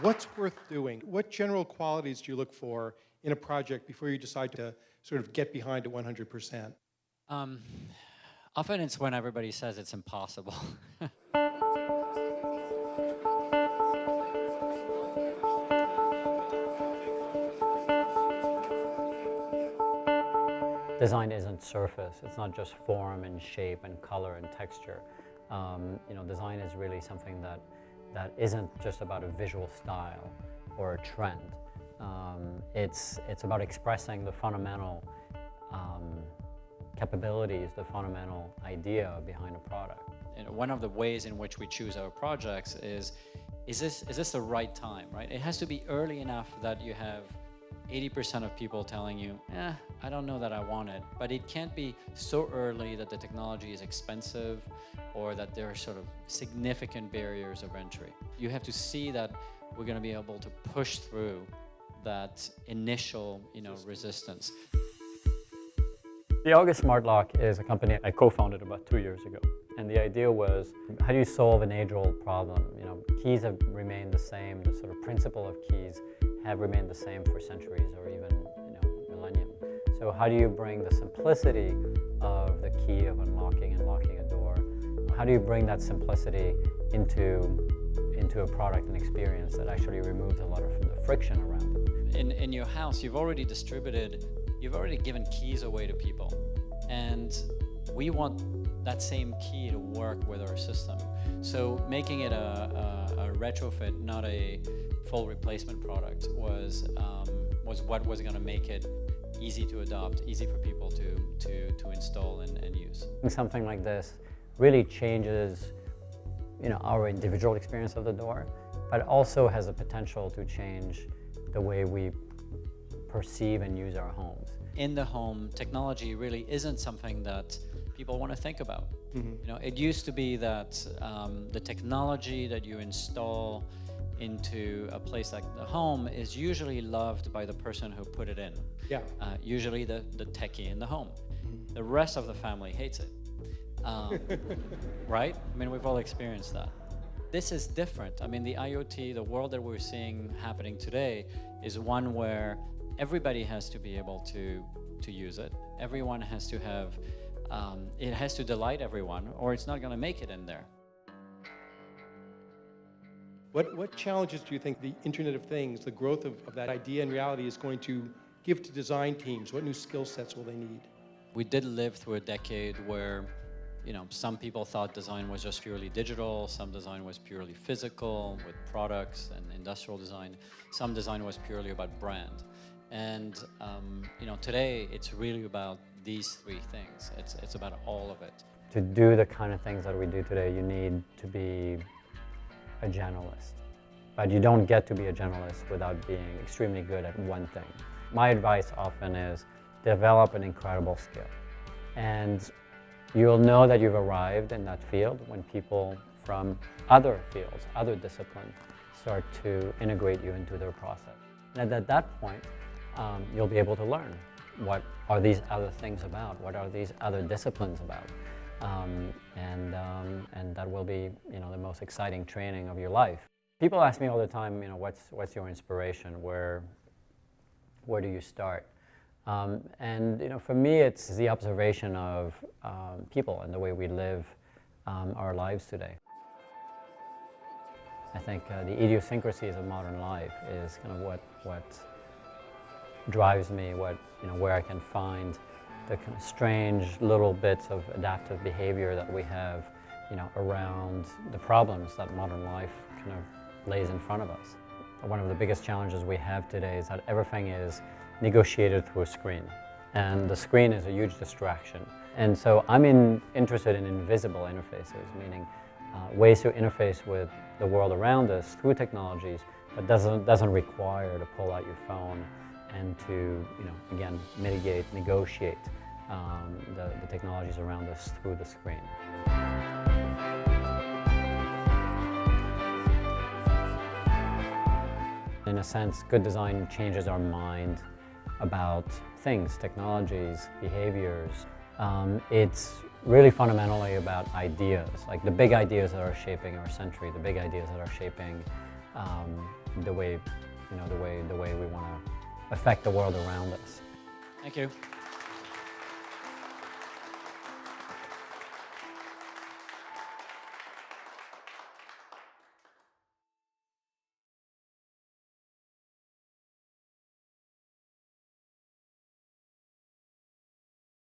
What's worth doing? What general qualities do you look for in a project before you decide to sort of get behind it 100%? Often it's when everybody says it's impossible. Design isn't surface. It's not just form and shape and color and texture. Design is really something that isn't just about a visual style or a trend. It's about expressing the fundamental capabilities, the fundamental idea behind a product. And one of the ways in which we choose our projects is this the right time, right? It has to be early enough that you have 80% of people telling you, I don't know that I want it. But it can't be so early that the technology is expensive or that there are sort of significant barriers of entry. You have to see that we're going to be able to push through that initial, resistance. The August Smart Lock is a company I co-founded about 2 years ago. And the idea was, how do you solve an age-old problem? Keys have remained the same. The sort of principle of keys have remained the same for centuries or even, millennium. So how do you bring the simplicity of the key of unlocking and locking a door? How do you bring that simplicity into a product and experience that actually removes a lot of the friction around it? In your house, you've already given keys away to people. And we want that same key to work with our system. So making it a retrofit, not a full replacement product, was what was going to make it easy to adopt, easy for people to install and use. Something like this really changes, our individual experience of the door, but also has the potential to change the way we perceive and use our homes. In the home, technology really isn't something that people want to think about. Mm-hmm. It used to be that the technology that you install into a place like the home is usually loved by the person who put it in. Yeah. Usually the techie in the home. Mm-hmm. The rest of the family hates it. Right? We've all experienced that. This is different. The IoT, the world that we're seeing happening today, is one where everybody has to be able to use it. Everyone has to have, it has to delight everyone, or it's not going to make it in there. What challenges do you think the Internet of Things, the growth of that idea and reality is going to give to design teams? What new skill sets will they need? We did live through a decade where, some people thought design was just purely digital, some design was purely physical with products and industrial design, some design was purely about brand. And today it's really about these three things. It's about all of it. To do the kind of things that we do today, you need to be a generalist. But you don't get to be a generalist without being extremely good at one thing. My advice often is develop an incredible skill. And you'll know that you've arrived in that field when people from other fields, other disciplines, start to integrate you into their process. And at that point, you'll be able to learn what are these other things about, what are these other disciplines about, and that will be, the most exciting training of your life. People ask me all the time, what's your inspiration? Where do you start? For me, it's the observation of people and the way we live our lives today. I think the idiosyncrasies of modern life is kind of what drives me, where I can find the kind of strange little bits of adaptive behavior that we have, around the problems that modern life kind of lays in front of us. One of the biggest challenges we have today is that everything is negotiated through a screen, and the screen is a huge distraction. And so I'm interested in invisible interfaces, meaning ways to interface with the world around us through technologies that doesn't require to pull out your phone and to, again, mitigate, negotiate the technologies around us through the screen. In a sense, good design changes our mind about things, technologies, behaviors. It's really fundamentally about ideas, like the big ideas that are shaping our century, the big ideas that are shaping the way, the way we want to affect the world around us. Thank you.